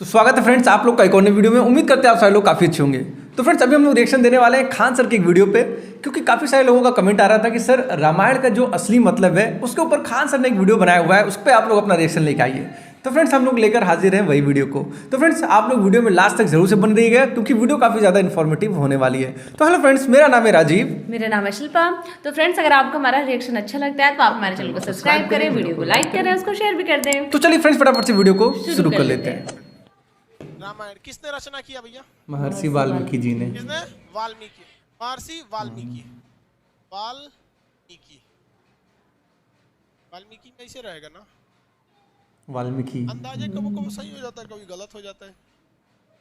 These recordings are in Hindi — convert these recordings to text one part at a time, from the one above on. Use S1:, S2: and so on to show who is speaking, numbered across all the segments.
S1: तो स्वागत है फ्रेंड्स आप लोग का एक और नई वीडियो में। उम्मीद करते हैं आप सारे लोग काफ़ी अच्छे होंगे। तो फ्रेंड्स अभी हम लोग रिएक्शन देने वाले हैं खान सर की एक वीडियो पे, क्योंकि काफ़ी सारे लोगों का कमेंट आ रहा था कि सर रामायण का जो असली मतलब है उसके ऊपर खान सर ने एक वीडियो बनाया हुआ है, उस पर आप लोग अपना रिएक्शन लेके आइए। तो फ्रेंड्स हम लोग लेकर हाजिर हैं वही वीडियो को। तो फ्रेंड्स आप लोग वीडियो में लास्ट तक जरूर से बन रहिएगा, क्योंकि वीडियो काफ़ी ज़्यादा इन्फॉर्मेटिव होने वाली है। तो हेलो फ्रेंड्स, मेरा नाम है राजीव।
S2: मेरा नाम है शिल्पा। तो फ्रेंड्स अगर आपको हमारा रिएक्शन अच्छा लगता है तो आप हमारे चैनल को सब्सक्राइब करें, वीडियो को लाइक करें, उसको शेयर भी कर दें।
S1: तो चलिए फ्रेंड्स फटाफट से वीडियो को शुरू कर लेते हैं।
S3: रामायण किसने रचना किया भैया?
S1: महर्षि वाल्मीकि जी ने।
S3: किसने? वाल्मीकि, महर्षि वाल्मीकि। वाल्मीकि वाल्मीकि में ऐसे रहेगा ना,
S1: वाल्मीकि
S3: अंदाजे कभी कभी सही हो जाता है, कभी गलत हो जाता है।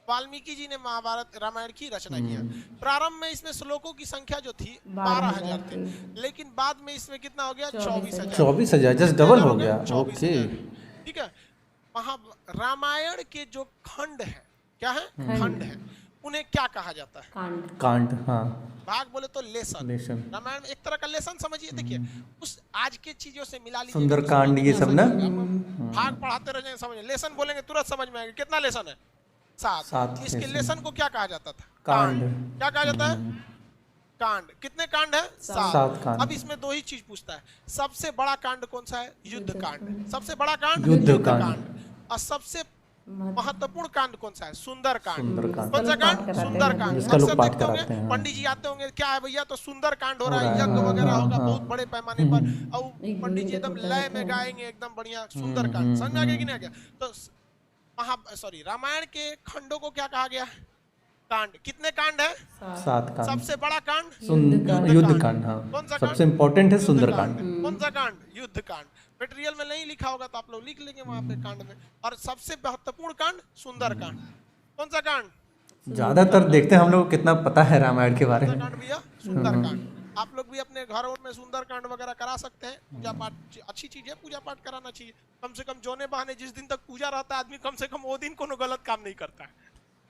S3: वाल्मीकि जी ने महाभारत रामायण की रचना किया। प्रारंभ में इसमें श्लोकों की संख्या जो थी 12,000 थे, लेकिन बाद में इसमें कितना हो गया? 24,000।
S1: 24,000 जस्ट डबल हो गया। ओके,
S3: ठीक है। रामायण के जो खंड है, क्या है? खंड है। उन्हें क्या कहा जाता है?
S1: कांड। हाँ,
S3: भाग बोले तो लेसन। रामायण में एक तरह का लेसन समझिए। देखिए उस आज के चीजों से मिला लीजिए।
S1: सुंदरकांड ये सब ना।
S3: भाग पढ़ाते रह जाएंगे, समझ लेसन बोलेंगे तुरंत समझ में आएगा। कितना लेसन है? 7। इसके लेसन को क्या कहा जाता था?
S1: कांड।
S3: क्या कहा जाता है? कांड। कितने कांड है? 7
S1: कांड।
S3: अब इसमें दो ही चीज पूछता है, सबसे बड़ा कांड कौन सा है? युद्ध कांड। सबसे बड़ा कांड
S1: युद्ध कांड।
S3: और सबसे महत्वपूर्ण कांड कौन सा है? सुंदर कांड।
S1: सुंदरकांड।
S3: कौन सा कांड? सुंदर कांड।
S1: जिसका लोग
S3: अक्सर
S1: पाठ
S3: देखते होंगे
S1: कराते हैं।
S3: पंडित जी आते होंगे, क्या है भैया? तो सुंदर कांड हो रहा है, यज्ञ वगैरह होगा बहुत बड़े पैमाने पर, और पंडित जी एकदम लय में गाएंगे, एकदम बढ़िया सुंदर कांड। समझ में आ गया कि नहीं आ गया? तो रामायण के खंडों को क्या कहा गया? कांड। कितने कांड है?
S1: 7 कांड।
S3: सबसे बड़ा कांड
S1: युद्ध कांड। हाँ,
S3: कौन सा
S1: सबसे इम्पोर्टेंट है सुंदरकांड।
S3: कौन सा कांड? युद्ध कांड। मटेरियल में नहीं लिखा होगा तो आप लोग लिख लेंगे वहां पे कांड में। और सबसे महत्वपूर्ण कांड सुंदर कांड। कौन सा कांड?
S1: ज्यादातर देखते हैं हम लोग कितना पता है रामायण के बारे में।
S3: कांड भैया सुंदर कांड। आप लोग भी अपने घरों में सुंदर कांड वगैरह करा सकते हैं। पूजा पाठ अच्छी चीज है, पूजा पाठ कराना चाहिए। कम से कम जोने बहाने जिस दिन तक पूजा रहता है आदमी, कम से कम वो दिन कोनो गलत काम नहीं करता है।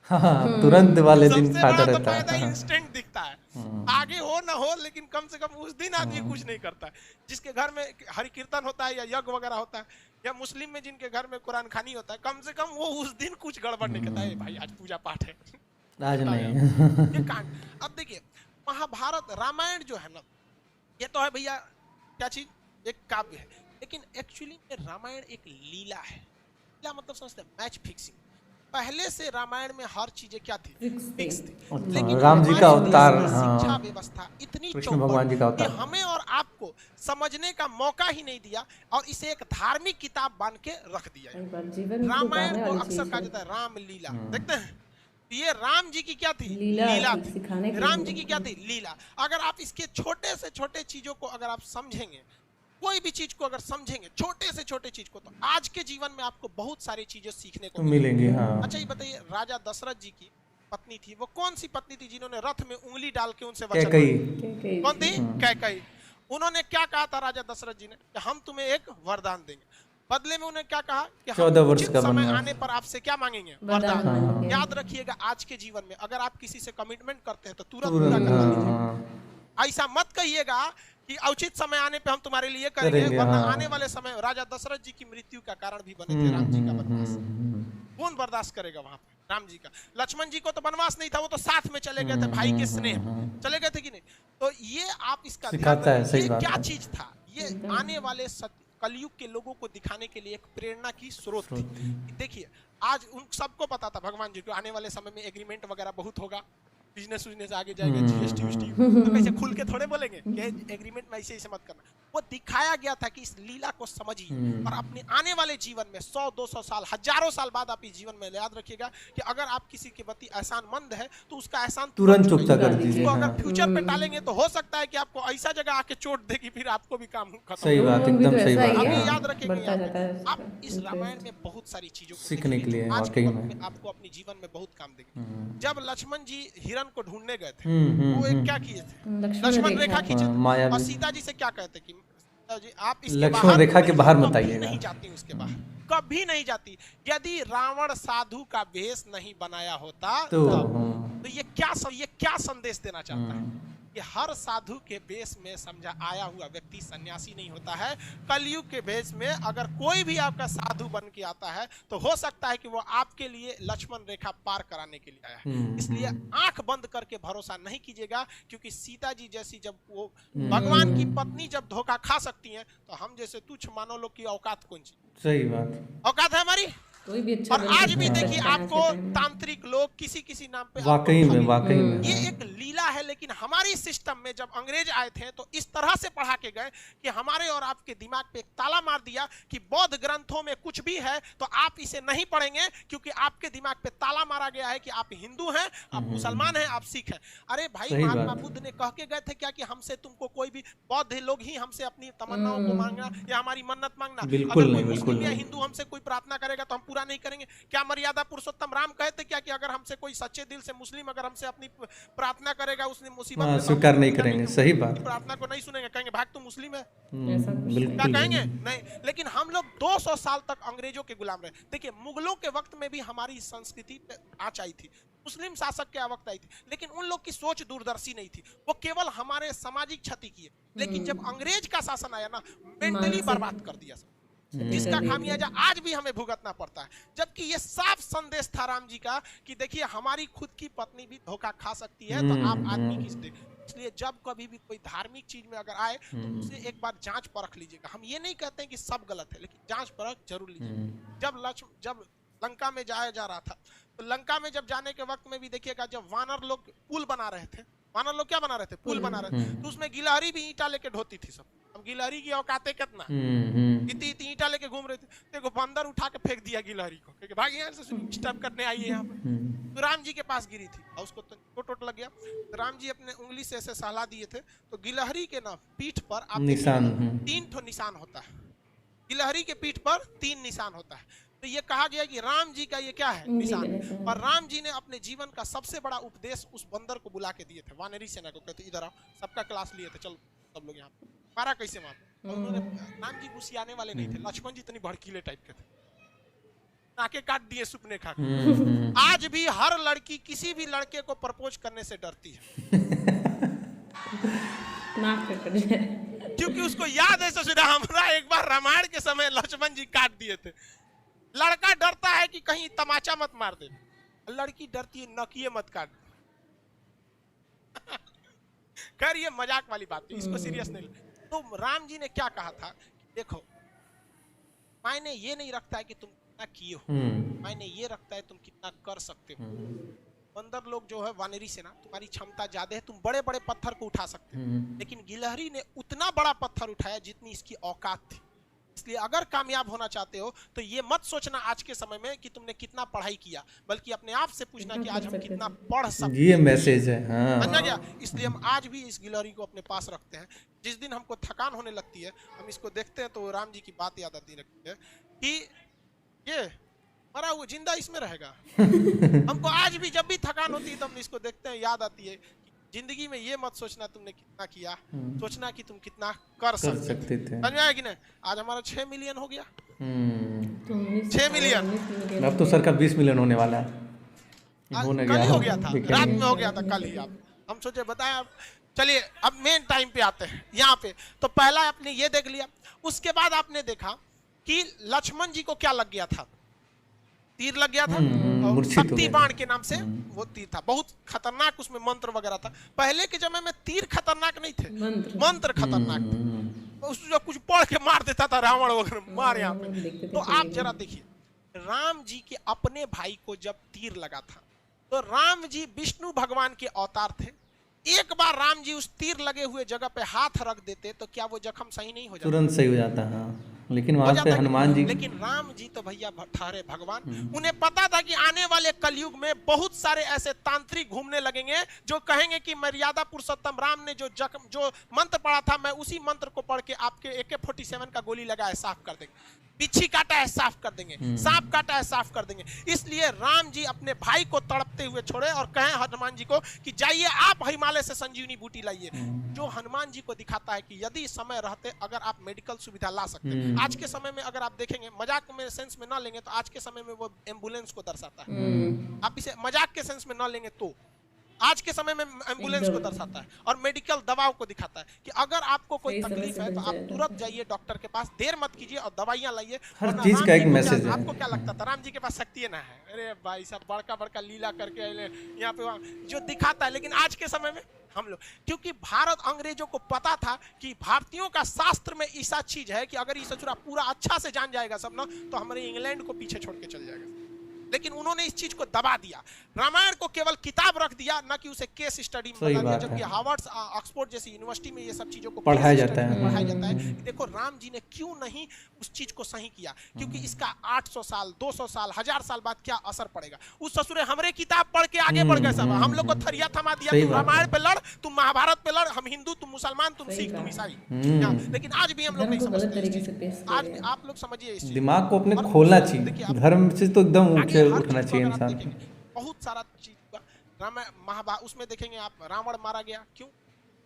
S1: हाँ, तुरंत वाले दिन फायदा रहता है।
S3: इंस्टेंट दिखता है, आगे हो ना हो, लेकिन कम से कम उस दिन आदमी कुछ नहीं करता है। जिसके घर में हरि कीर्तन होता है या यज्ञ वगैरह होता है, या मुस्लिम में जिनके घर में कुरान खानी होता है, कम से कम वो उस दिन कुछ गड़बड़ नहीं करता है। भाई आज पूजा पाठ है,
S1: आज नहीं।
S3: ये कांड। अब देखिए महाभारत रामायण जो है ना, ये तो है भैया क्या चीज? एक काव्य है, लेकिन एक्चुअली में रामायण एक लीला है। लीला मतलब समझते हैं मैच फिक्सिंग। पहले से रामायण में हर चीजें क्या थी? फिक्स थी। लेकिन
S1: राम जी का अवतार,
S3: शिक्षा व्यवस्था इतनी
S1: कृष्ण भगवान जी का
S3: कि
S1: अवतार
S3: हमें और आपको समझने का मौका ही नहीं दिया, और इसे एक धार्मिक किताब बन के रख दिया। रामायण को अक्सर कहा जाता है रामलीला। देखते हैं ये राम जी की क्या थी? लीला थी। राम जी की क्या थी? लीला। अगर आप इसके छोटे से छोटे चीजों को अगर आप समझेंगे, कोई भी चीज को अगर समझेंगे, छोटे से छोटे चीज को, तो आज के जीवन में आपको बहुत सारी चीजें सीखने को
S1: मिलेंगी। हाँ।
S3: अच्छा ये बताइए, राजा दशरथ जी की पत्नी थी, वो कौन सी पत्नी थी जिन्होंने रथ में उंगली डाल के उनसे वचन मांगा? कौन थी? कैकेयी। उन्होंने क्या कहा था राजा दशरथ जी ने? कि हम तुम्हें एक वरदान देंगे। बदले में उन्हें क्या कहा? कि
S1: 14 वर्ष का
S3: समय
S1: वनवास
S3: आने पर आपसे क्या मांगेंगे? वरदान। याद रखिएगा आज के जीवन में अगर आप किसी से कमिटमेंट करते हैं तो तुरंत पूरा करवा लीजिए। ऐसा मत कहिएगा कि उचित समय आने पे हम तुम्हारे लिए करेंगे, वरना आने वाले समय राजा दशरथ जी की मृत्यु का कारण भी बने थे राम जी का वनवास। कौन बर्दाश्त करेगा वहां पे? राम जी का। लक्ष्मण जी को तो वनवास नहीं था, वो तो साथ में चले गए थे, भाई के स्नेह चले गए थे कि नहीं? तो ये आप इसका
S1: सिखाता है, सही बात
S3: क्या
S1: है।
S3: चीज था? ये आने वाले कलयुग के लोगों को दिखाने के लिए एक प्रेरणा की स्रोत थी। देखिए आज उन सबको पता था भगवान जी को आने वाले समय में एग्रीमेंट वगैरह बहुत होगा, बिजनेस आगे जाएगा, जीएसटी वीएसटी, तो कैसे खुल के थोड़े बोलेंगे कि एग्रीमेंट में ऐसे मत करना। वो दिखाया गया था कि इस लीला को समझिए, और अपने आने वाले जीवन में 100-200 साल, हजारों साल बाद आप इस जीवन में याद रखिएगा कि अगर आप किसी के प्रति एहसानमंद है तो उसका एहसान
S1: तुरंत चुकता कर दीजिए।
S3: उसको अगर फ्यूचर पे टालेंगे तो हो सकता है कि आपको ऐसा जगह आके चोट देगी, फिर आपको भी काम खत्म।
S1: सही बात, एकदम सही बात।
S3: अभी याद रखेंगे आप इस रामायण में बहुत सारी चीजों को
S1: सीखने के लिए
S3: आज
S1: वाकई में
S3: आपको अपने जीवन में बहुत काम देगी। जब लक्ष्मण जी हिरण को ढूंढने गए थे, वो एक क्या किए थे? लक्ष्मण रेखा खींचे थे, और सीता जी से क्या कहते कि जी आप इसके
S1: लक्ष्मण रेखा के बाहर मत आइएगा।
S3: नहीं जाती उसके बाहर, कभी नहीं जाती। यदि रावण साधु का वेश नहीं बनाया होता तो ये क्या संदेश देना चाहता है? कि हर साधु के वेश में समझा आया हुआ व्यक्ति सन्यासी नहीं होता है। कलयुग के वेश में अगर कोई भी आपका साधु बन के आता है तो हो सकता है कि वो आपके लिए लक्ष्मण रेखा पार कराने के लिए आया है। इसलिए आंख बंद करके भरोसा नहीं कीजिएगा, क्योंकि सीता जी जैसी जब वो भगवान की पत्नी जब धोखा खा सकती हैं तो हम जैसे तुच्छ मानव लोग की औकात कौन सी?
S1: सही बात,
S3: औकात है हमारी।
S2: कोई भी अच्छा
S3: और आज भी देखिए आपको तांत्रिक लोग किसी किसी नाम पे
S1: वाकई में
S3: ये एक लीला है। लेकिन हमारी सिस्टम में जब अंग्रेज आए थे तो इस तरह से पढ़ा के गए कि हमारे और आपके दिमाग पे एक ताला मार दिया कि बौद्ध ग्रंथों में कुछ भी है तो आप इसे नहीं पढ़ेंगे, क्योंकि आपके दिमाग पे ताला मारा गया है कि आप हिंदू हैं, आप मुसलमान हैं, आप सिख हैं। अरे भाई, महात्मा बुद्ध ने कह के गए थे क्या कि हमसे तुमको कोई भी बौद्ध लोग ही हमसे अपनी तमन्नाओं को मांगना या हमारी मन्नत मांगना। अगर कोई मुस्लिम या हिंदू हमसे कोई प्रार्थना करेगा तो हम पूरा नहीं करेंगे। क्या मर्यादा पुरुषोत्तम राम कहते क्या कि अगर हमसे कोई सच्चे दिल से मुस्लिम अगर हमसे अपनी प्रार्थना करेगा उसने मुसीबत में
S1: स्वीकार नहीं करेंगे? सही बात,
S3: प्रार्थना को नहीं सुनेंगे, कहेंगे भाग तू मुस्लिम है,
S1: बिल्कुल
S3: क्या कहेंगे? नहीं। लेकिन हम लोग 200 साल तक अंग्रेजों के गुलाम रहे। देखिए, मुगलों के वक्त में भी हमारी संस्कृति आँच आई थी, मुस्लिम शासक के वक्त आई थी, लेकिन उन लोग की सोच दूरदर्शी नहीं थी, वो केवल हमारे सामाजिक क्षति किए। लेकिन जब अंग्रेज का शासन आया ना, मेंटली बर्बाद कर दिया सब, जिसका खामियाजा आज भी हमें भुगतना पड़ता है। जबकि ये साफ संदेश था राम जी का कि देखिए हमारी खुद की पत्नी भी धोखा खा सकती है, तो आप आदमी किस दे। इसलिए जब कभी भी कोई धार्मिक चीज में अगर आए तो उसे एक बार जांच परख लीजिएगा। हम ये नहीं कहते हैं कि सब गलत है, लेकिन जांच परख जरूर लीजिए। जब लंका में जाया जा रहा था तो लंका में जब जाने के वक्त में भी देखिएगा, जब वानर लोग पुल बना रहे थे, वानर लोग क्या बना रहे थे? पुल बना रहे थे, तो उसमें गिलहरी भी ईंटा लेके ढोती थी सब। अब गिलहरी की औकातें कितना, इतनी ईंटा लेके घूम रहे थे, देखो बंदर उठा के फेंक दिया गिलहरी को, क्योंकि भाग यहाँ से डिस्टर्ब करने आई है यहाँ पे। तो राम जी के पास गिरी थी और उसको तो टोट लग गया। तो राम जी अपने उंगली से ऐसे सहला दिए थे, तो गिलहरी के ना पीठ पर आप
S1: निशान
S3: 3 ठो निशान होता है। गिलहरी के पीठ पर 3 निशान होता है। तो ये कहा गया कि राम जी का ये क्या है? निशान। और राम जी ने अपने जीवन का सबसे बड़ा उपदेश उस बंदर को बुला के दिए थे, वानरी सेना को, कहते इधर आओ, सबका क्लास लिए थे, चलो सब लोग यहाँ पे मारा कैसे मार। उन्होंने, राम जी गुस्सियाने वाले नहीं थे, लक्ष्मण जी इतनी भड़कीले टाइप के थे, नाके काट दिए सुपने खा के। आज भी हर लड़की किसी भी लड़के को प्रपोज करने से डरती है, क्योंकि उसको याद है ससुरा हमारा एक बार रामायण के समय लक्ष्मण जी काट दिए थे। लड़का डरता है कि कहीं तमाचा मत मार दे, लड़की डरती है नकिए मत काट। खैर ये मजाक वाली बात है, इसको सीरियस नहीं। तो राम जी ने क्या कहा था, देखो मायने ये नहीं रखता है कि तुम कितना किए हो, मायने ये रखता है तुम कितना कर सकते हो। बंदर लोग जो है वानरी सेना, तुम्हारी क्षमता ज्यादा है, तुम बड़े बड़े पत्थर को उठा सकते हो, लेकिन गिलहरी ने उतना बड़ा पत्थर उठाया जितनी इसकी औकात थी। इसलिए अगर कामयाब होना चाहते हो तो ये मत सोचना आज के समय में कि तुमने कितना पढ़ाई किया, बल्कि अपने आप से पूछना कि आज हम कितना पढ़ सकते हैं।
S1: ये मैसेज है, हाँ।
S3: समझा गया? इसलिए हम आज भी इस गिलहरी को अपने पास रखते हैं। जिस दिन हमको थकान होने लगती है, हम इसको देखते हैं तो राम जी की बात याद आती लगती है कि ये मरा हुआ जिंदा इसमें रहेगा। हमको आज भी जब भी थकान होती है तो हम इसको देखते हैं, याद आती है जिंदगी में ये मत सोचना तुमने कितना किया, सोचना कि तुम कितना कर सकते थे। समझ में आया कि नहीं? आज हमारा 6 मिलियन हो गया, 6 मिलियन।
S1: अब तो सर का 20 मिलियन होने वाला है,
S3: कल ही हो गया था, रात में हो गया था कल ही। आप हम सोचे बताएं। चलिए अब मेन टाइम पे आते हैं यहाँ पे। तो पहला आपने ये देख लिया, उसके बाद आपने देखा कि लक्ष्मण जी को क्या लग गया था, तीर लग गया था, शक्ति बाण के नाम से वो तीर था, बहुत खतरनाक, उसमें मंत्र वगैरह था। पहले के समय में तीर खतरनाक नहीं थे, मंत्र खतरनाक थे। उसको कुछ पढ़ के मार देता था रावण वगैरह, मार यहाँ पे। तो आप जरा देखिए, राम जी के अपने भाई को जब तीर लगा था तो राम जी विष्णु भगवान के अवतार थे। एक बार राम जी उस तीर लगे हुए जगह पे हाथ रख देते तो क्या वो जख्म सही नहीं हो जाता?
S1: तुरंत सही हो जाता है। लेकिन वहां पे हनुमान जी,
S3: लेकिन राम जी तो भैया ठहरे भगवान। उन्हें पता था कि आने वाले कलयुग में बहुत सारे ऐसे तांत्रिक घूमने लगेंगे जो कहेंगे कि मर्यादा पुरुषोत्तम राम ने जो मंत्र पढ़ा था, मैं उसी मंत्र को पढ़ के आपके AK-47 का गोली लगाया साफ कर देंगे, बिच्छी काटा है साफ कर देंगे, सांप काटा है साफ कर देंगे। इसलिए राम जी अपने भाई को तड़पते हुए छोड़े और कहें हनुमान जी को कि जाइए आप हिमालय से संजीवनी बूटी लाइए, जो हनुमान जी को दिखाता है कि यदि समय रहते अगर आप मेडिकल सुविधा ला सकते। आज के समय में अगर आप देखेंगे, मजाक में सेंस में ना लेंगे तो आज के समय में वो एम्बुलेंस को दर्शाता है। आप इसे मजाक के सेंस में ना लेंगे तो आज के समय में एम्बुलेंस को दर्शाता है और मेडिकल दवाओं को दिखाता है कि अगर आपको कोई तकलीफ है तो आप तुरंत जाइए डॉक्टर के पास, देर मत कीजिए और दवाइयां लाइए।
S1: हर चीज का एक मैसेज है।
S3: आपको क्या लगता था राम जी के पास शक्ति ना है? अरे भाई साहब बड़का बड़का लीला करके यहाँ पे जो दिखाता है। लेकिन आज के समय में हम लोग, क्योंकि भारत अंग्रेजों को पता था कि भारतीयों का शास्त्र में ऐसा चीज है कि अगर ये ससुरा पूरा अच्छा से जान जाएगा सब ना तो हमारे इंग्लैंड को पीछे छोड़ के चल जाएगा। लेकिन उन्होंने इस चीज को दबा दिया, रामायण को केवल किताब रख दिया, ना कि उसे केस स्टडी में बना दिया। जबकि हार्वर्ड ऑक्सफोर्ड जैसी यूनिवर्सिटी में ये सब चीजों को
S1: पढ़ाया जाता
S3: है। देखो राम जी ने क्यों नहीं उस चीज को सही किया, क्योंकि इसका 800 साल 200 साल 1000 साल बाद क्या असर पड़ेगा। उस ससुरे हमरे किताब पढ़ के आगे बढ़ गए सब, हम लोग को थरिया थमा दिया, तुम रामायण पे लड़, तुम महाभारत पे लड़, हम हिंदू तुम मुसलमान तुम सिख तुम ईसाई। लेकिन आज भी हम लोग नहीं समझते। आज आप लोग समझिए इस
S1: दिमाग को अपने खोलना चाहिए, धर्म से तो एकदम उठना चाहिए इंसान।
S3: बहुत सारा चीज रामायण महाभारत उसमें देखेंगे आप, रावण मारा गया क्यों?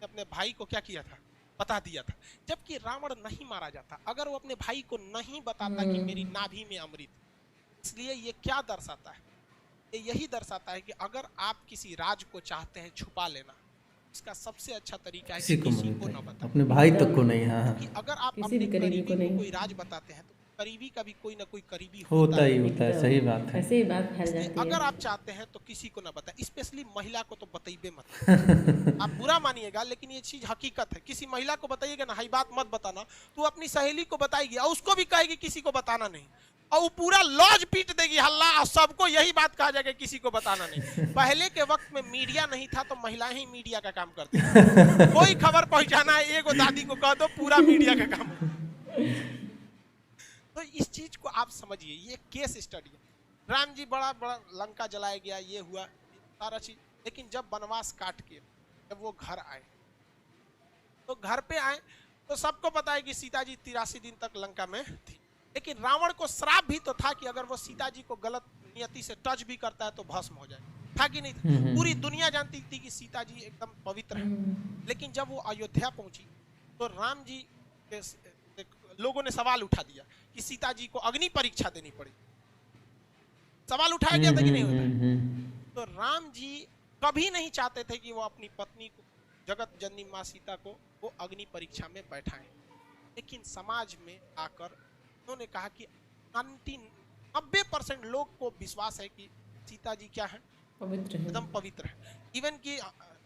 S3: अपने भाई को क्या किया था, बता दिया था। जबकि रावण नहीं मारा जाता अगर वो अपने भाई को नहीं बताता कि मेरी नाभि में अमृत। इसलिए ये क्या दर्शाता है, ये यही दर्शाता है कि अगर आप किसी राज को चाहते हैं छुपा लेना, इसका सबसे अच्छा तरीका है कि किसी को न बताएं,
S1: अपने भाई तक को नहीं। हाँ,
S3: कि अगर आप अपने करीबी को कोई राज बताते हैं तो करीबी का भी कोई ना कोई करीबी
S1: होता ही होता है। सही बात है,
S2: ऐसे ही बात फैल जाती है।
S3: अगर आप चाहते हैं तो किसी को ना बताएं, स्पेशली महिला को तो बताइए मत। आप बुरा मानिएगा लेकिन ये चीज हकीकत है। किसी महिला को बताइएगा ना, हाई बात मत बताना, तो अपनी सहेली को बताएगी और उसको भी कहेगी किसी को बताना नहीं, और वो पूरा लॉज पीट देगी हल्ला, और सबको यही बात कहा जाएगा किसी को बताना नहीं। पहले के वक्त में मीडिया नहीं था तो महिलाएं ही मीडिया का काम करती थी। कोई खबर पहुंचाना है एगो दादी को कह दो, पूरा मीडिया का काम। तो इस चीज को आप समझिए, ये केस स्टडी है। राम जी बड़ा बड़ा लंका जलाया गया, ये हुआ सारा चीज, लेकिन जब वनवास काट के जब वो घर आए तो घर पे आए तो सबको पता है कि सीता जी 83 दिन तक लंका में थी। लेकिन रावण को श्राप भी तो था कि अगर वो सीता जी को गलत नियति से टच भी करता है तो भस्म हो जाए, था कि नहीं था? पूरी दुनिया जानती थी कि सीता जी एकदम पवित्र है। लेकिन जब वो अयोध्या पहुंची तो राम जी के लोगों ने सवाल उठा दिया कि सीता जी को अग्नि परीक्षा देनी पड़ी। सवाल उठाया गया था कि नहीं होता? तो राम जी कभी नहीं चाहते थे कि वो अपनी पत्नी को, जगत जननी माँ सीता को, वो अग्नि परीक्षा में बैठाएं। लेकिन समाज में आकर उन्होंने कहा कि 90% लोग को विश्वास है कि सीता जी क्या है, पवित्र है, एकदम पवित्र है। इवन कि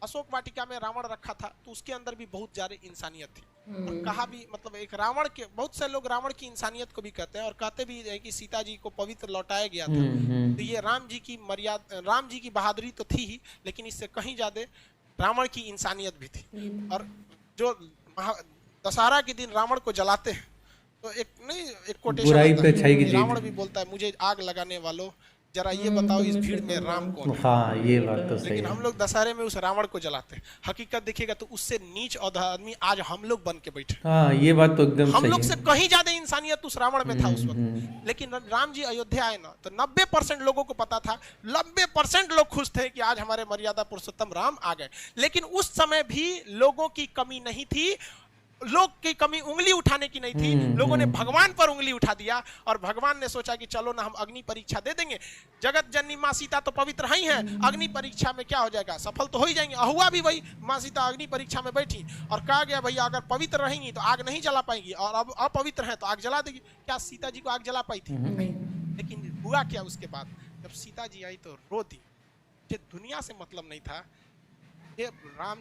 S3: अशोक वाटिका में रावण रखा था तो उसके अंदर भी बहुत ज्यादा इंसानियत थी। और कहा भी, मतलब एक रावण के, बहुत से लोग रावण की इंसानियत को भी कहते हैं और कहते भी है कि सीता जी को पवित्र लौटाया गया था। तो ये राम जी की मर्यादा, राम जी की बहादुरी तो थी ही, लेकिन इससे कहीं ज्यादा रावण की इंसानियत भी थी। और जो दशहरा के दिन रावण को जलाते हैं तो एक कोटेशन रावण भी बोलता है, मुझे आग लगाने वालों जरा ये बताओ इस भीड़ में राम कौन है।
S1: हाँ, ये बात तो सही है।
S3: लेकिन हम लोग दशहरे में उस रावण को जलाते हैं। हकीकत देखिएगा तो उससे नीच और आदमी आज हम लोग बन के बैठे।
S1: हाँ, ये बात तो एकदम
S3: हम लोग से कहीं ज्यादा इंसानियत उस रावण में था उस वक्त। लेकिन राम जी अयोध्या आए ना तो 90% लोगों को पता था, 90% लोग खुश थे कि आज हमारे मर्यादा पुरुषोत्तम राम आ गए। लेकिन उस समय भी लोगों की कमी नहीं थी, लोग की कमी उंगली उठाने की नहीं थी। लोगों ने भगवान पर उंगली उठा दिया और भगवान ने सोचा कि चलो ना हम अग्नि परीक्षा दे देंगे, जगत जननी माँ सीता तो पवित्र ही है, अग्नि परीक्षा में क्या हो जाएगा, सफल तो हो ही जाएंगे। हुआ भी वही, माँ सीता अग्नि परीक्षा में बैठी और कहा गया भैया अगर पवित्र रहेंगी तो आग नहीं जला पाएंगी और अब अपवित्र है तो आग जला देगी। क्या सीता जी को आग जला पाई थी? लेकिन हुआ क्या उसके बाद, जब सीता जी आई तो रो दी। ये दुनिया से मतलब नहीं था, ये राम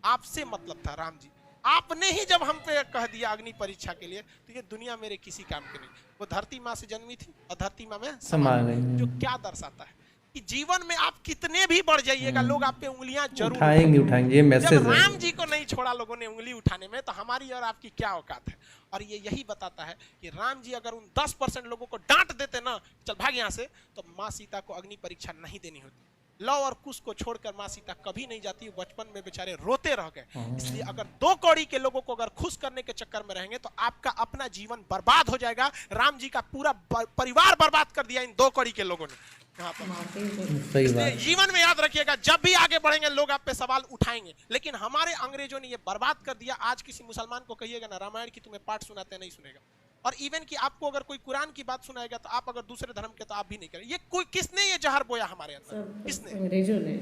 S3: आपसे मतलब था। राम जी आपने ही जब हम पे कह दिया अग्नि परीक्षा के लिए तो ये दुनिया मेरे किसी काम की नहीं। वो धरती माँ से जन्मी थी और धरती माँ में समा गई। जो क्या दर्शाता है कि जीवन में आप कितने भी बढ़ जाइएगा लोग आप पे उंगलियां जरूर
S1: उठाएंगे। ये मैसेज
S3: जब राम जी को नहीं छोड़ा लोगों ने उंगली उठाने में तो हमारी और आपकी क्या औकात है। और ये यही बताता है कि राम जी अगर उन 10% लोगों को डांट देते ना, चल भाग यहाँ से, तो माँ सीता को अग्नि परीक्षा नहीं देनी होती। लव और कुश को छोड़कर माँ सीता कभी नहीं जाती, बचपन में बेचारे रोते रह गए। इसलिए अगर 2 कौड़ी के लोगों को अगर खुश करने के चक्कर में रहेंगे तो आपका अपना जीवन बर्बाद हो जाएगा। राम जी का पूरा परिवार बर्बाद कर दिया इन 2 कौड़ी के लोगों ने यहाँ पर। इसलिए जीवन में याद रखिएगा, जब भी आगे बढ़ेंगे लोग आप पे सवाल उठाएंगे, लेकिन हमारे अंग्रेजों ने ये बर्बाद कर दिया। आज किसी मुसलमान को कहिएगा ना रामायण की तुम्हें पाठ सुनाते, नहीं सुनेगा। और इवन कि आपको अगर कोई कुरान की बात सुनाएगा तो आप अगर दूसरे धर्म के तो आप भी नहीं करें। ये कोई किसने ये जहर बोया हमारे अंदर? किसने?
S2: अंग्रेजों ने।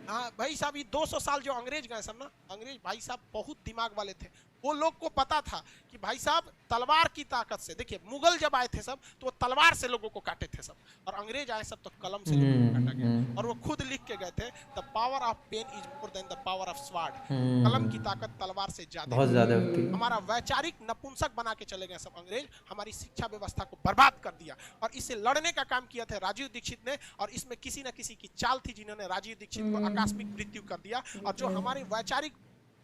S3: हाँ भाई साहब, ये 200 साल जो अंग्रेज गए सब ना, अंग्रेज भाई साहब बहुत दिमाग वाले थे। वो लोग को पता था कि भाई साहब तलवार की ताकत से, देखिए मुगल जब आए थे सब तो वो तलवार से लोगों को काटे थे सब, और अंग्रेज आए सब तो कलम से लोगों को काटा गया। और वो खुद लिख के गए थे, the power of pen is more than the power of sword. कलम की ताकत तलवार से ज्यादा,
S1: बहुत ज्यादा होती है।
S3: हमारा वैचारिक नपुंसक बना के चले गए सब अंग्रेज, हमारी शिक्षा व्यवस्था को बर्बाद कर दिया। और इससे लड़ने का काम किया था राजीव दीक्षित ने, और इसमें किसी न किसी की चाल थी जिन्होंने राजीव दीक्षित को आकस्मिक मृत्यु कर दिया, और जो हमारी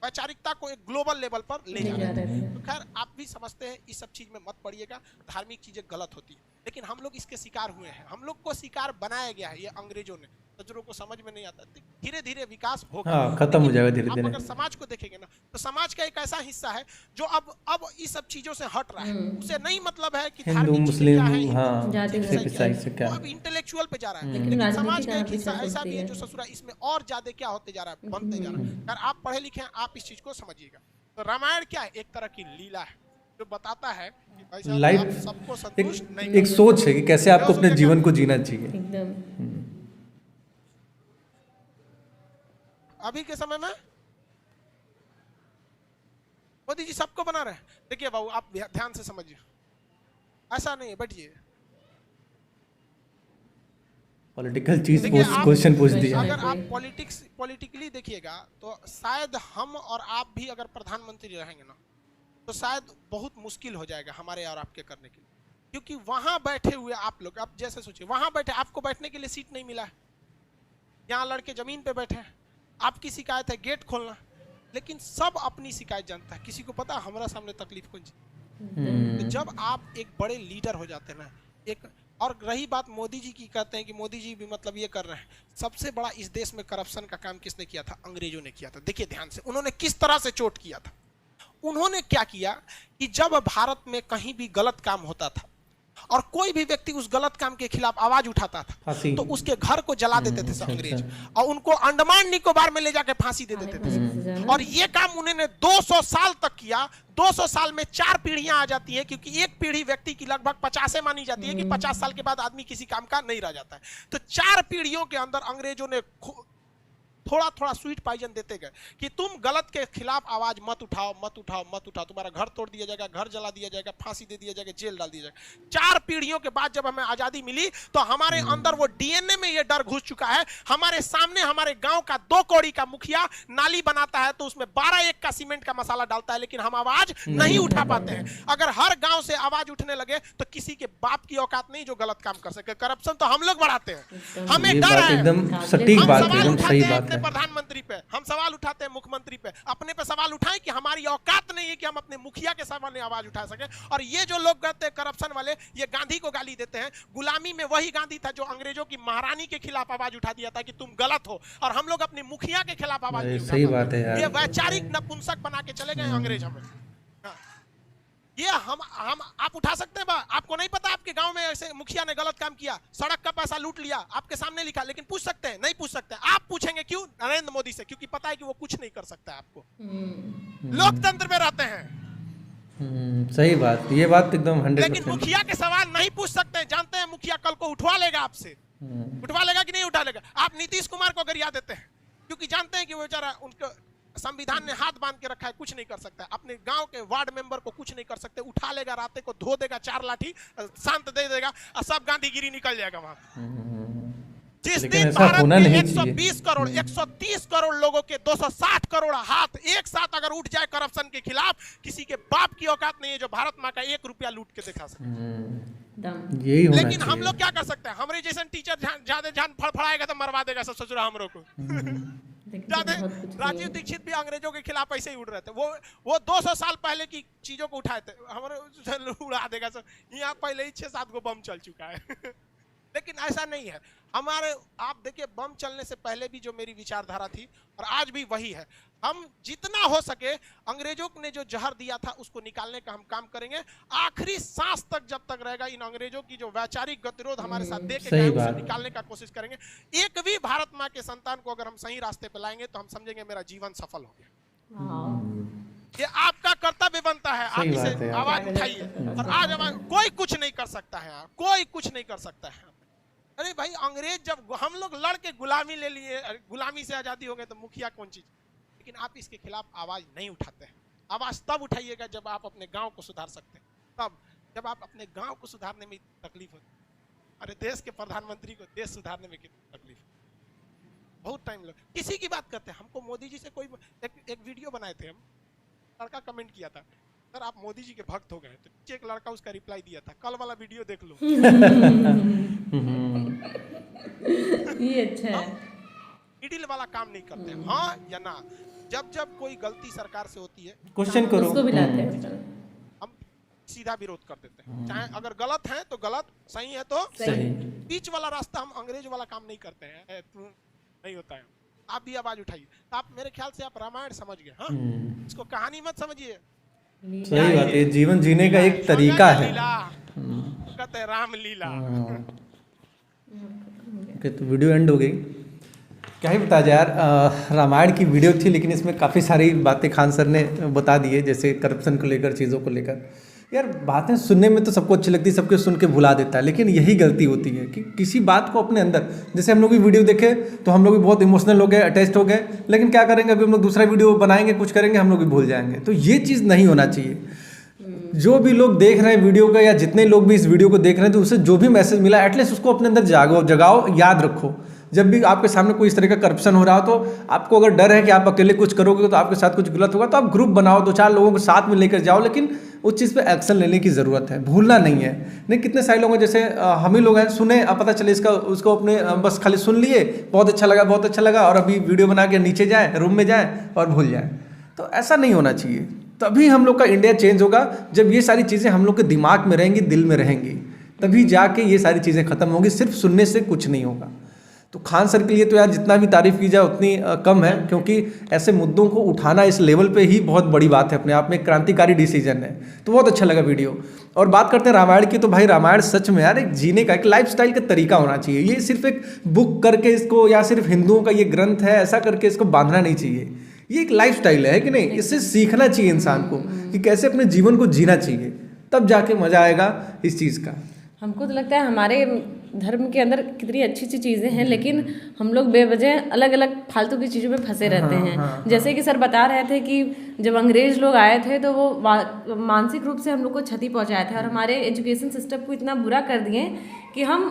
S3: वैचारिकता को एक ग्लोबल लेवल पर ले जा रहे थे। तो खैर आप भी समझते हैं, इस सब चीज में मत पड़िएगा, धार्मिक चीजें गलत होती है, लेकिन हम लोग इसके शिकार हुए हैं, हम लोग को शिकार बनाया गया है ये अंग्रेजों ने। नजरों को समझ में नहीं आता, धीरे धीरे विकास होगा।
S1: हाँ, खत्म हो जाएगा धीरे
S3: आप
S1: धीरे।
S3: अगर समाज को देखेंगे ना, तो समाज का एक ऐसा हिस्सा है जो अब इस सब चीजों से हट रहा है। उसे नहीं मतलब है कि
S1: हिंदू
S3: धार्मिक चीजें
S1: मुस्लिम,
S3: क्या है,
S1: हाँ,
S2: जाति
S1: सिर्फ ईसाई से क्या,
S3: वो अब इंटेलेक्चुअल पे जा रहा है।
S2: लेकिन
S3: लेकिन
S2: राजनीति
S3: समाज का
S2: का
S3: एक
S2: भी
S3: हिस्सा
S2: असर
S3: ऐसा भी है
S2: होती
S3: जो
S2: है।
S3: ससुरा इसमें और ज्यादा क्या होते जा रहा है, बनते जा रहा है। अगर आप पढ़े लिखे हैं, आप इस चीज को समझिएगा। तो रामायण क्या है, एक तरह की लीला है जो बताता है कि भाई साहब
S1: लाइफ
S3: आप सबको संतुष्ट नहीं
S1: एक सोच है कि कैसे आपको अपने जीवन को जीना चाहिए।
S2: एकदम
S3: अभी के समय में मोदी जी सबको बना रहे हैं। देखिए बाबू, आप ध्यान से समझिए, ऐसा नहीं है, बैठिए।
S1: पॉलिटिकल चीज
S3: देखिए,
S1: क्वेश्चन पूछ दिया।
S3: अगर आप पॉलिटिकली देखिएगा तो शायद हम और आप भी अगर प्रधानमंत्री रहेंगे ना, तो शायद बहुत मुश्किल हो जाएगा हमारे और आपके करने के लिए, क्योंकि वहां बैठे हुए आप लोग, आप जैसे सोचिए, वहां बैठे आपको बैठने के लिए सीट नहीं मिला है, यहाँ लड़के जमीन पे बैठे हैं, आपकी शिकायत है गेट खोलना, लेकिन सब अपनी शिकायत जानता है, किसी को पता हमारा सामने तकलीफ कौन सी। तो जब आप एक बड़े लीडर हो जाते हैं ना, एक और रही बात मोदी जी की, कहते हैं कि मोदी जी भी मतलब ये कर रहे हैं, सबसे बड़ा इस देश में करप्शन का काम किसने किया था, अंग्रेजों ने किया था। देखिए ध्यान से, उन्होंने किस तरह से चोट किया था। उन्होंने क्या किया कि जब भारत में कहीं भी गलत काम होता था और कोई भी व्यक्ति उस गलत काम के खिलाफ आवाज उठाता था, तो उसके घर को जला देते थे सब अंग्रेज, और उनको अंडमान निकोबार में ले जाकर फांसी दे देते थे। और ये काम उन्होंने 200 साल तक किया। 200 साल में 4 पीढ़ियां आ जाती है, क्योंकि एक पीढ़ी व्यक्ति की लगभग 50 मानी जाती है कि 50 साल के बाद आदमी किसी काम का नहीं रह जाता है। तो 4 पीढ़ियों के अंदर अंग्रेजों ने थोड़ा थोड़ा स्वीट पॉइजन देते गए कि तुम गलत के खिलाफ आवाज मत उठाओ, मत उठाओ, मत उठाओ, तुम्हारा घर तोड़ दिया जाएगा, घर जला दिया जाएगा, फांसी दे दिया जाएगा, जेल डाल दिया जाएगा। 4 पीढ़ियों के बाद जब हमें आजादी मिली तो हमारे अंदर वो डीएनए में ये डर घुस चुका है। हमारे सामने हमारे गांव का 2 कौड़ी का मुखिया नाली बनाता है तो उसमें 12 का सीमेंट का मसाला डालता है, लेकिन हम आवाज नहीं उठा पाते हैं। अगर हर गांव से आवाज उठने लगे तो किसी के बाप की औकात नहीं जो गलत काम कर सके। करप्शन तो हम लोग बढ़ाते हैं, हमें डर है।
S1: एकदम सटीक बात है, एकदम सही बात है।
S3: प्रधानमंत्री पे हम सवाल उठाते हैं, मुख्यमंत्री पे, अपने पे सवाल उठाएं कि हमारी औकात नहीं है कि हम अपने मुखिया के सामने आवाज उठा सके। और ये जो लोग कहते हैं करप्शन वाले, ये गांधी को गाली देते हैं। गुलामी में वही गांधी था जो अंग्रेजों की महारानी के खिलाफ आवाज उठा दिया था कि तुम गलत हो, और हम लोग अपने मुखिया के खिलाफ आवाज नहीं उठा
S1: सही
S3: पाते।
S1: बात है यार।
S3: ये वैचारिक नपुंसक बना के चले गए अंग्रेज हमें। ये हम आप उठा सकते हैं। आपको नहीं पता आपके गांव में ऐसे मुखिया ने गलत काम किया, सड़क का पैसा लूट लिया, आपके सामने लिखा, लेकिन पूछ सकते हैं? नहीं पूछ सकते। आप पूछेंगे क्यों? नरेंद्र मोदी से, क्योंकि पता है कि वो कुछ नहीं कर सकता है आपको। लोकतंत्र में रहते हैं।
S1: सही बात, ये बात एकदम 100%।
S3: लेकिन मुखिया के सवाल नहीं पूछ सकते। जानते हैं मुखिया कल को उठवा लेगा आपसे, उठवा लेगा कि नहीं उठा लेगा। आप नीतीश कुमार को गरिया देते हैं क्योंकि जानते हैं कि वो बेचारा, उनको संविधान ने हाथ बांध के रखा है, कुछ नहीं कर सकता है। अपने गांव के वार्ड मेंबर को कुछ नहीं कर सकते। उठा लेगा, राते को धो देगा 4 लाठी, शांत दे देगा और सब गांधीगिरी निकल जाएगा वहां। जिस दिन भारत में 120 करोड़ 130 करोड़ लोगों के 260 करोड़ हाथ एक साथ अगर उठ जाए करप्शन के खिलाफ, किसी के बाप की औकात नहीं है जो भारत माँ का 1 रुपया लूट के दिखा सके।
S1: यही होना
S3: लेकिन हम
S1: चाहिए।
S3: लोग क्या कर सकते हैं? हमारे जैसे टीचर ज्यादा जान फड़फड़ाएगा तो मरवा देगा सब ससुरा हमरों को। राजीव दीक्षित भी अंग्रेजों के खिलाफ ऐसे ही उड़ रहे थे। वो 200 साल पहले की चीजों को उठाए थे, हमारे उड़ा देगा सब। यहाँ पहले ही 6-7 गो बम चल चुका है। लेकिन ऐसा नहीं है हमारे। आप देखिए, बम चलने से पहले भी जो मेरी विचारधारा थी और आज भी वही है। हम जितना हो सके अंग्रेजों ने जो जहर दिया था उसको निकालने का हम काम करेंगे। आखिरी सांस तक जब तक रहेगा, इन अंग्रेजों की जो वैचारिक गतिरोध हमारे साथ दे के गए उसे निकालने का कोशिश करेंगे। एक भी भारत माँ के संतान को अगर हम सही रास्ते पे लाएंगे तो हम समझेंगे मेरा जीवन सफल हो गया। ये आपका कर्तव्य बनता है, आप इसे आवाज उठाइए। और आज कोई कुछ नहीं कर सकता है, कोई कुछ नहीं कर सकता है। अरे भाई अंग्रेज जब हम लोग लड़ के गुलामी ले लिए, गुलामी से आजादी हो गए, तो मुखिया कौन चीज? लेकिन आप इसके खिलाफ आवाज नहीं उठाते हैं। आवाज तब उठाइएगा जब आप अपने गांव को सुधार सकते हैं, तब जब आप अपने गांव को सुधारने में तकलीफ होती है। अरे देश के प्रधानमंत्री को देश सुधारने में कितनी तकलीफ है, बहुत टाइम लग। किसी की बात करते हैं, हमको मोदी जी से कोई एक वीडियो बनाए थे हम, लड़का कमेंट किया था, सर आप मोदी जी के भक्त हो गए, तो नीचे एक लड़का उसका रिप्लाई दिया था, कल वाला वीडियो देख लो।
S2: ये अच्छा है,
S3: मिडिल वाला काम नहीं करते हैं, हाँ या ना। जब जब कोई गलती सरकार से होती है,
S1: क्वेश्चन करो,
S2: उसको भी लाते हैं,
S3: हम सीधा विरोध कर देते हैं। चाहे अगर गलत है तो गलत, सही है तो
S1: सही।
S3: बीच वाला रास्ता हम अंग्रेज वाला काम नहीं करते हैं, तू नहीं होता है। आप भी आवाज उठाइए। तो आप मेरे ख्याल से आप रामायण समझ गए, हाँ? इसको कहानी मत समझिए,
S1: सही बात है, जीवन जीने का एक तरीका है।
S3: कहते हैं रामलीला।
S1: ओके, तो वीडियो एंड हो गई। क्या ही बता जाए यार, रामायण की वीडियो थी, लेकिन इसमें काफ़ी सारी बातें खान सर ने बता दी है, जैसे करप्शन को लेकर, चीज़ों को लेकर। यार बातें सुनने में तो सबको अच्छी लगती है, सबके सुन के भुला देता है, लेकिन यही गलती होती है कि किसी बात को अपने अंदर, जैसे हम लोग भी वीडियो देखे तो हम लोग भी बहुत इमोशनल हो गए, अटैच्ड हो गए, लेकिन क्या करेंगे, अभी हम लोग दूसरा वीडियो बनाएंगे, कुछ करेंगे, हम लोग भी भूल जाएंगे। तो ये चीज़ नहीं होना चाहिए। जो भी लोग देख रहे हैं वीडियो का, या जितने लोग भी इस वीडियो को देख रहे हैं, तो उससे जो भी मैसेज मिला एटलीस्ट उसको अपने अंदर जगाओ, याद रखो। जब भी आपके सामने कोई इस तरह का करप्शन हो रहा हो, तो आपको अगर डर है कि आप अकेले कुछ करोगे तो आपके साथ कुछ गलत होगा, तो आप ग्रुप बनाओ, 2-4 लोगों को साथ में लेकर जाओ, लेकिन उस चीज़ पे एक्शन लेने की ज़रूरत है, भूलना नहीं है। नहीं, कितने सारे लोग हैं, जैसे हम ही लोग हैं, सुने, अब पता चले उसको अपने बस खाली सुन लिए, बहुत अच्छा लगा, और अभी वीडियो बना के नीचे जाए, रूम में जाए और भूल जाए। तो ऐसा नहीं होना चाहिए। तभी हम लोग का इंडिया चेंज होगा, जब ये सारी चीज़ें हम लोग के दिमाग में रहेंगी, दिल में रहेंगी, तभी जाके ये सारी चीज़ें खत्म होंगी। सिर्फ सुनने से कुछ नहीं होगा। तो खान सर के लिए तो यार जितना भी तारीफ़ की जाए उतनी कम है, क्योंकि ऐसे मुद्दों को उठाना इस लेवल पे ही बहुत बड़ी बात है, अपने आप में क्रांतिकारी डिसीजन है। तो बहुत अच्छा लगा वीडियो। और बात करते हैं रामायण की, तो भाई रामायण सच में यार एक जीने का, एक लाइफस्टाइल का तरीका होना चाहिए। ये सिर्फ एक बुक करके इसको, या सिर्फ हिंदुओं का ये ग्रंथ है ऐसा करके इसको बांधना नहीं चाहिए। ये एक लाइफस्टाइल है कि नहीं, इससे सीखना चाहिए इंसान को कि कैसे अपने जीवन को जीना चाहिए, तब जाके मजा आएगा इस चीज़ का।
S2: हमको तो लगता है हमारे धर्म के अंदर कितनी अच्छी अच्छी चीज़ें हैं, लेकिन हम लोग बेवजह अलग अलग फालतू की चीज़ों में फंसे रहते हैं। जैसे कि सर बता रहे थे कि जब अंग्रेज लोग आए थे तो वो मानसिक रूप से हम लोग को क्षति पहुंचाए थे, और हमारे एजुकेशन सिस्टम को इतना बुरा कर दिए कि हम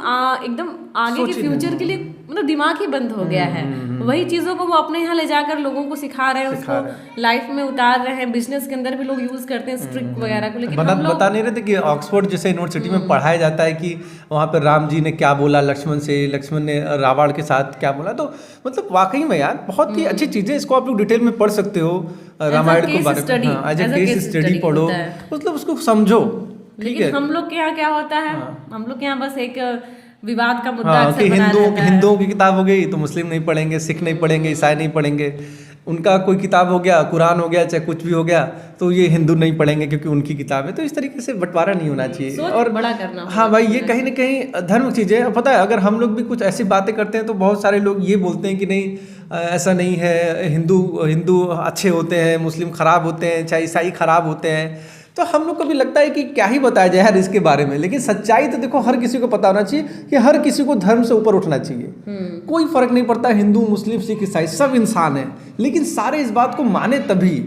S2: एकदम आगे के फ्यूचर के लिए मतलब दिमाग ही बंद हो गया है। वही चीज़ों को वो अपने यहाँ ले जाकर लोगों को सिखा रहे हैं, उसको लाइफ में उतार रहे हैं। बिजनेस के अंदर भी लोग यूज़ करते हैं स्ट्रिक वगैरह को, लेकिन हम लोग
S1: बता नहीं रहे थे कि ऑक्सफोर्ड जैसे यूनिवर्सिटी में पढ़ाया जाता है कि वहाँ पर राम जी ने क्या बोला लक्ष्मण से, लक्ष्मण ने रावण के साथ क्या बोला। तो मतलब वाकई में यार बहुत ही अच्छी चीज़ें, इसको आप लोग डिटेल में पढ़ सकते हो रामायण के बारे में, एज ए केस स्टडी पढ़ो, मतलब उसको समझो।
S2: लेकिन हम लोग के यहाँ क्या होता है, हम लोग के यहाँ बस एक विवाद का मुद्दा अक्सर बना रहता है।
S1: हिंदुओं की किताब हो गई तो मुस्लिम नहीं पढ़ेंगे, सिख नहीं पढ़ेंगे, ईसाई नहीं पढ़ेंगे। उनका कोई किताब हो गया, कुरान हो गया, चाहे कुछ भी हो गया, तो ये हिंदू नहीं पढ़ेंगे क्योंकि उनकी किताब है। तो इस तरीके से बंटवारा नहीं होना चाहिए और
S2: बड़ा करना।
S1: हाँ भाई, ये कहीं ना कहीं धर्म चीज़ें, पता है अगर हम लोग भी कुछ ऐसी बातें करते हैं तो बहुत सारे लोग ये बोलते हैं कि नहीं ऐसा नहीं है, हिंदू अच्छे होते हैं, मुस्लिम खराब होते हैं, चाहे ईसाई खराब होते हैं। तो हम लोग को भी लगता है कि क्या ही बताया जाए यार इसके बारे में, लेकिन सच्चाई तो देखो हर किसी को पता होना चाहिए कि हर किसी को धर्म से ऊपर उठना चाहिए। कोई फर्क नहीं पड़ता, हिंदू मुस्लिम सिख ईसाई सब इंसान है, लेकिन सारे इस बात को माने तभी।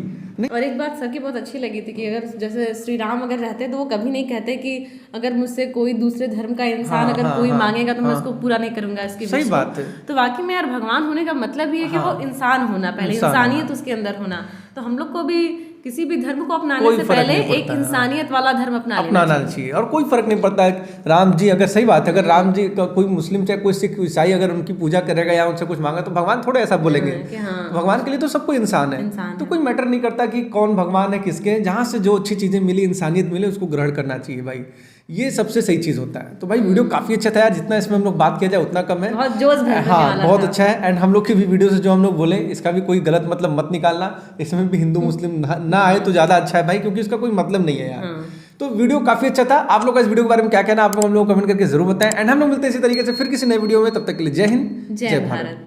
S2: और एक बात सर की बहुत अच्छी लगी थी कि अगर जैसे श्री राम अगर रहते तो वो कभी नहीं कहते कि अगर मुझसे कोई दूसरे धर्म का इंसान अगर कोई मांगेगा तो मैं उसको पूरा नहीं करूंगा इसकी।
S1: सही बात है।
S2: तो वाकई में यार भगवान होने का मतलब ये है कि वो इंसान होना, पहले इंसानियत उसके अंदर होना। तो हम लोग को भी किसी भी धर्म को अपनाने से पहले एक इंसानियत वाला धर्म अपनाना
S1: चाहिए। और कोई फर्क नहीं पड़ता है राम जी, अगर सही बात है, अगर राम जी का कोई मुस्लिम चाहे कोई सिख ईसाई अगर उनकी पूजा करेगा या उनसे कुछ मांगा तो भगवान थोड़े ऐसा बोलेंगे। भगवान के लिए तो सब कोई इंसान है, तो कोई मैटर नहीं करता कि कौन भगवान है किसके। जहाँ से जो अच्छी चीज़ें मिली, इंसानियत मिले, उसको ग्रहण करना चाहिए भाई, ये सबसे सही चीज़ होता है। तो भाई वीडियो काफ़ी अच्छा था यार, जितना इसमें हम लोग बात किया जाए उतना कम है।
S2: बहुत जोश
S1: हाँ, बहुत अच्छा है। एंड हम लोग की भी वीडियो से जो हम लोग बोले इसका भी कोई गलत मतलब मत निकालना, इसमें भी हिंदू मुस्लिम ना आए तो ज़्यादा अच्छा है भाई, क्योंकि इसका कोई मतलब नहीं है यार। तो वीडियो काफ़ी अच्छा था। आप लोग का इस वीडियो के बारे में क्या कहना, आप लोग हम लोग कमेंट करके जरूर बताएं। एंड हम लोग मिलते हैं इसी तरीके से फिर किसी नए वीडियो में, तब तक के लिए जय हिंद, जय भारत।